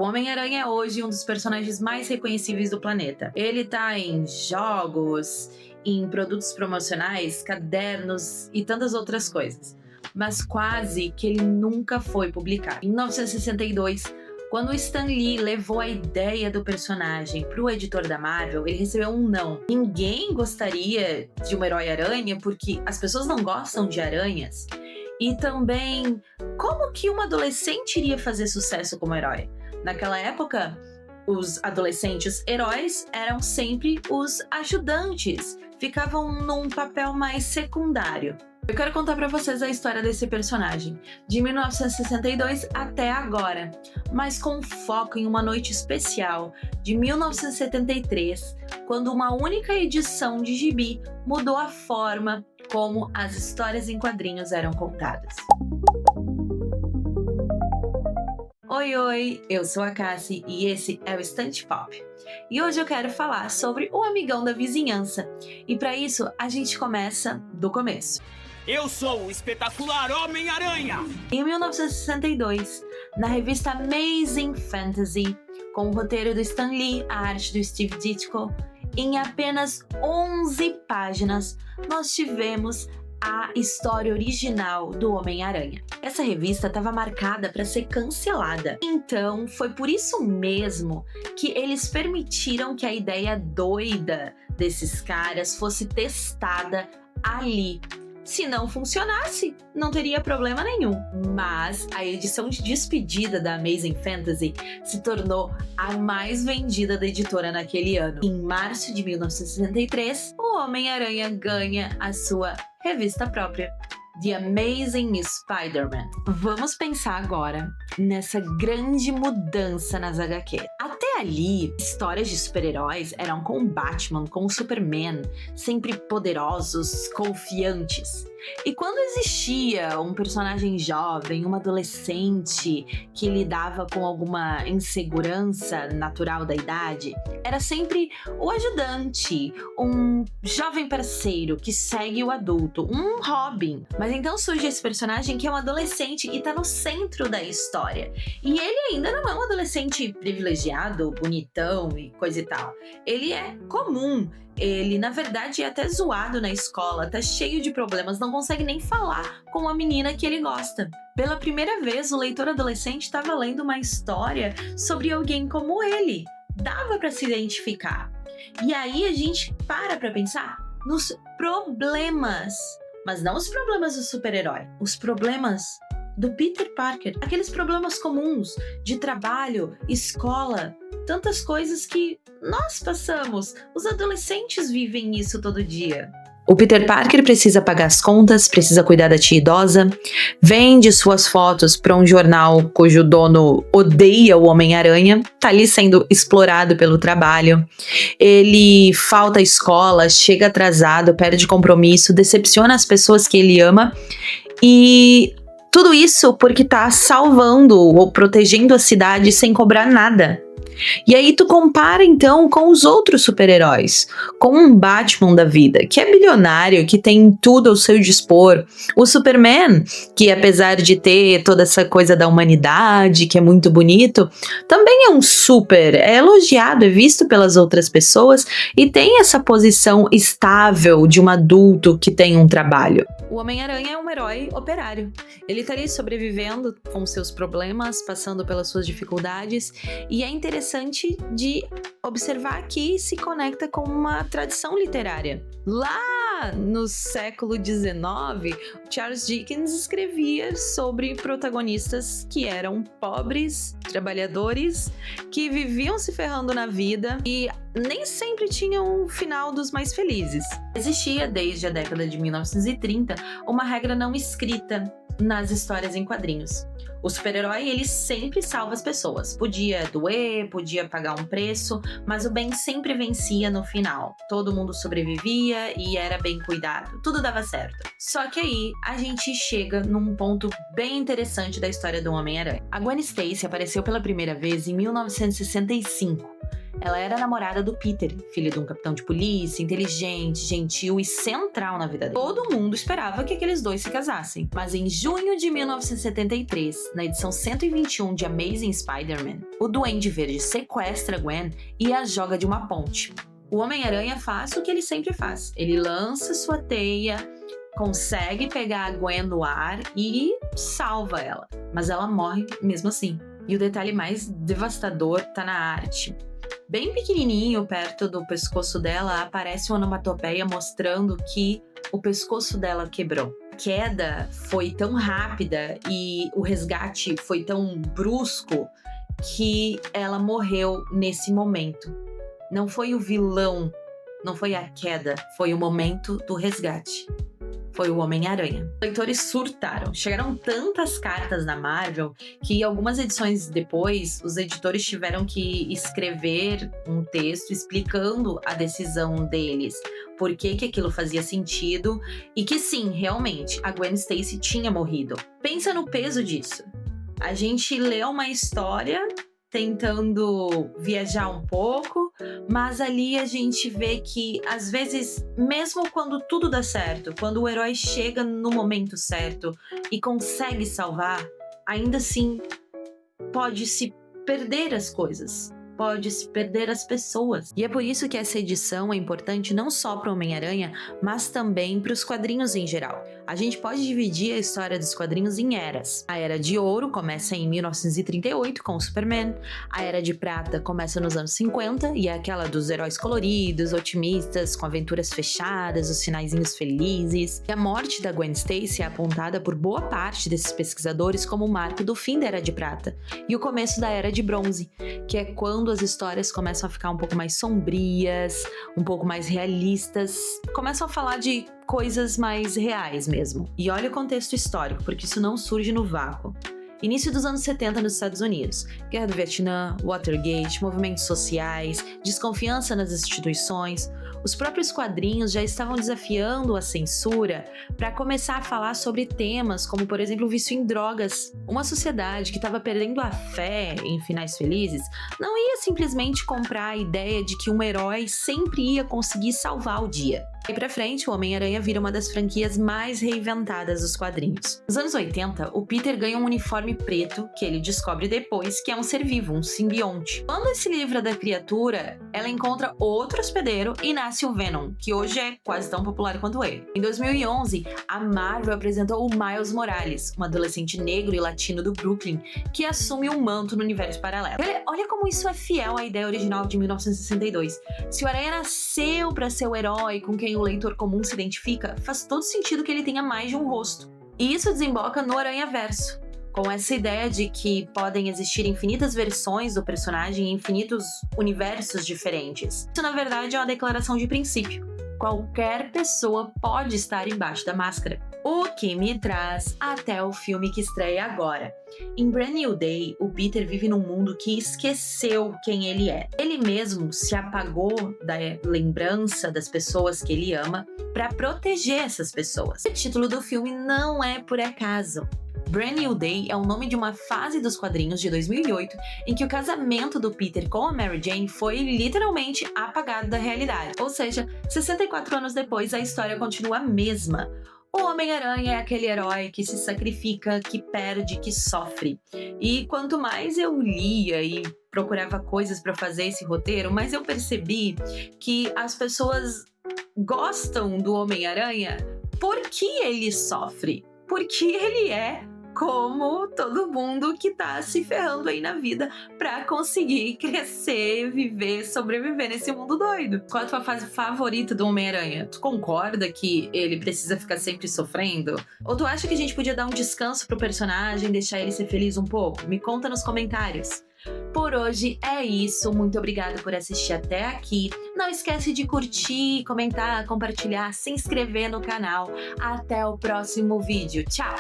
O Homem-Aranha é hoje um dos personagens mais reconhecíveis do planeta. Ele tá em jogos, em produtos promocionais, cadernos e tantas outras coisas. Mas quase que ele nunca foi publicado. Em 1962, quando o Stan Lee levou a ideia do personagem para o editor da Marvel, ele recebeu um não. Ninguém gostaria de um herói-aranha porque as pessoas não gostam de aranhas. E também, como que uma adolescente iria fazer sucesso como herói? Naquela época, os adolescentes heróis eram sempre os ajudantes, ficavam num papel mais secundário. Eu quero contar pra vocês a história desse personagem, de 1962 até agora, mas com foco em uma noite especial de 1973, quando uma única edição de gibi mudou a forma como as histórias em quadrinhos eram contadas. Oi, eu sou a Cassie e esse é o Estante Pop. E hoje eu quero falar sobre o amigão da vizinhança. E para isso, a gente começa do começo. Eu sou o espetacular Homem-Aranha! Em 1962, na revista Amazing Fantasy, com o roteiro do Stan Lee, a arte do Steve Ditko, em apenas 11 páginas, nós tivemos a história original do Homem-Aranha. Essa revista estava marcada para ser cancelada. Então, foi por isso mesmo que eles permitiram que a ideia doida desses caras fosse testada ali. Se não funcionasse, não teria problema nenhum. Mas a edição de despedida da Amazing Fantasy se tornou a mais vendida da editora naquele ano. Em março de 1963, o Homem-Aranha ganha a sua revista própria, The Amazing Spider-Man. Vamos pensar agora nessa grande mudança nas HQ. Até ali, histórias de super-heróis eram com o Batman, com o Superman, sempre poderosos, confiantes. E quando existia um personagem jovem, um adolescente que lidava com alguma insegurança natural da idade, era sempre o ajudante, um jovem parceiro que segue o adulto, um Robin. Mas então surge esse personagem que é um adolescente e tá no centro da história. E ele ainda não é um adolescente privilegiado, bonitão e coisa e tal. Ele é comum. Ele, na verdade, é até zoado na escola, tá cheio de problemas, não consegue nem falar com a menina que ele gosta. Pela primeira vez, o leitor adolescente estava lendo uma história sobre alguém como ele. Dava para se identificar. E aí a gente para pensar nos problemas. Mas não os problemas do super-herói, os problemas do Peter Parker. Aqueles problemas comuns de trabalho, escola, tantas coisas que nós passamos. Os adolescentes vivem isso todo dia. O Peter Parker precisa pagar as contas, precisa cuidar da tia idosa, vende suas fotos para um jornal cujo dono odeia o Homem-Aranha, tá ali sendo explorado pelo trabalho. Ele falta à escola, chega atrasado, perde compromisso, decepciona as pessoas que ele ama e tudo isso porque tá salvando ou protegendo a cidade sem cobrar nada. E aí tu compara então com os outros super-heróis, com um Batman da vida, que é bilionário, que tem tudo ao seu dispor. O Superman, que apesar de ter toda essa coisa da humanidade, que é muito bonito, também é um super, é elogiado, é visto pelas outras pessoas e tem essa posição estável de um adulto que tem um trabalho. O Homem-Aranha é um herói operário. Ele tá ali sobrevivendo com seus problemas, passando pelas suas dificuldades, e é interessante de observar que se conecta com uma tradição literária. Lá no século XIX, Charles Dickens escrevia sobre protagonistas que eram pobres, trabalhadores, que viviam se ferrando na vida e nem sempre tinham o final dos mais felizes. Existia desde a década de 1930 uma regra não escrita nas histórias em quadrinhos. O super-herói, ele sempre salva as pessoas. Podia doer, podia pagar um preço, mas o bem sempre vencia no final. Todo mundo sobrevivia e era bem cuidado. Tudo dava certo. Só que aí, a gente chega num ponto bem interessante da história do Homem-Aranha. A Gwen Stacy apareceu pela primeira vez em 1965. Ela era namorada do Peter, filho de um capitão de polícia, inteligente, gentil e central na vida dele. Todo mundo esperava que aqueles dois se casassem. Mas em junho de 1973, na edição 121 de Amazing Spider-Man, o Duende Verde sequestra Gwen e a joga de uma ponte. O Homem-Aranha faz o que ele sempre faz. Ele lança sua teia, consegue pegar a Gwen no ar e salva ela. Mas ela morre mesmo assim. E o detalhe mais devastador tá na arte. Bem pequenininho, perto do pescoço dela, aparece uma onomatopeia mostrando que o pescoço dela quebrou. A queda foi tão rápida e o resgate foi tão brusco que ela morreu nesse momento. Não foi o vilão, não foi a queda, foi o momento do resgate. Foi o Homem-Aranha. Os leitores surtaram. Chegaram tantas cartas na Marvel que algumas edições depois, os editores tiveram que escrever um texto explicando a decisão deles. Por que aquilo fazia sentido e que sim, realmente, a Gwen Stacy tinha morrido. Pensa no peso disso. A gente lê uma história tentando viajar um pouco, mas ali a gente vê que, às vezes, mesmo quando tudo dá certo, quando o herói chega no momento certo e consegue salvar, ainda assim pode-se perder as coisas. Pode-se perder as pessoas. E é por isso que essa edição é importante não só para o Homem-Aranha, mas também para os quadrinhos em geral. A gente pode dividir a história dos quadrinhos em eras. A Era de Ouro começa em 1938 com o Superman, a Era de Prata começa nos anos 50 e é aquela dos heróis coloridos, otimistas, com aventuras fechadas, os finaizinhos felizes. E a morte da Gwen Stacy é apontada por boa parte desses pesquisadores como o marco do fim da Era de Prata e o começo da Era de Bronze, que é quando as histórias começam a ficar um pouco mais sombrias, um pouco mais realistas, começam a falar de coisas mais reais mesmo. E olha o contexto histórico, porque isso não surge no vácuo. Início dos anos 70 nos Estados Unidos, Guerra do Vietnã, Watergate, movimentos sociais, desconfiança nas instituições. Os próprios quadrinhos já estavam desafiando a censura para começar a falar sobre temas como, por exemplo, o vício em drogas. Uma sociedade que estava perdendo a fé em finais felizes não ia simplesmente comprar a ideia de que um herói sempre ia conseguir salvar o dia. Aí pra frente, o Homem-Aranha vira uma das franquias mais reinventadas dos quadrinhos. Nos anos 80, o Peter ganha um uniforme preto, que ele descobre depois que é um ser vivo, um simbionte. Quando se livra da criatura, ela encontra outro hospedeiro e nasce o Venom, que hoje é quase tão popular quanto ele. Em 2011, a Marvel apresentou o Miles Morales, um adolescente negro e latino do Brooklyn, que assume um manto no universo paralelo. Olha como isso é fiel à ideia original de 1962. Se o Aranha nasceu para ser o herói com quem o leitor comum se identifica, faz todo sentido que ele tenha mais de um rosto. E isso desemboca no Aranhaverso, com essa ideia de que podem existir infinitas versões do personagem em infinitos universos diferentes. Isso, na verdade, é uma declaração de princípio. Qualquer pessoa pode estar embaixo da máscara. O que me traz até o filme que estreia agora. Em Brand New Day, o Peter vive num mundo que esqueceu quem ele é. Ele mesmo se apagou da lembrança das pessoas que ele ama para proteger essas pessoas. O título do filme não é por acaso. Brand New Day é o nome de uma fase dos quadrinhos de 2008 em que o casamento do Peter com a Mary Jane foi literalmente apagado da realidade. Ou seja, 64 anos depois, a história continua a mesma. O Homem-Aranha é aquele herói que se sacrifica, que perde, que sofre. E quanto mais eu lia e procurava coisas para fazer esse roteiro, mais eu percebi que as pessoas gostam do Homem-Aranha porque ele sofre, porque ele é como todo mundo que tá se ferrando aí na vida pra conseguir crescer, viver, sobreviver nesse mundo doido. Qual é a tua fase favorita do Homem-Aranha? Tu concorda que ele precisa ficar sempre sofrendo? Ou tu acha que a gente podia dar um descanso pro personagem, deixar ele ser feliz um pouco? Me conta nos comentários. Por hoje é isso, muito obrigada por assistir até aqui. Não esquece de curtir, comentar, compartilhar, se inscrever no canal. Até o próximo vídeo. Tchau!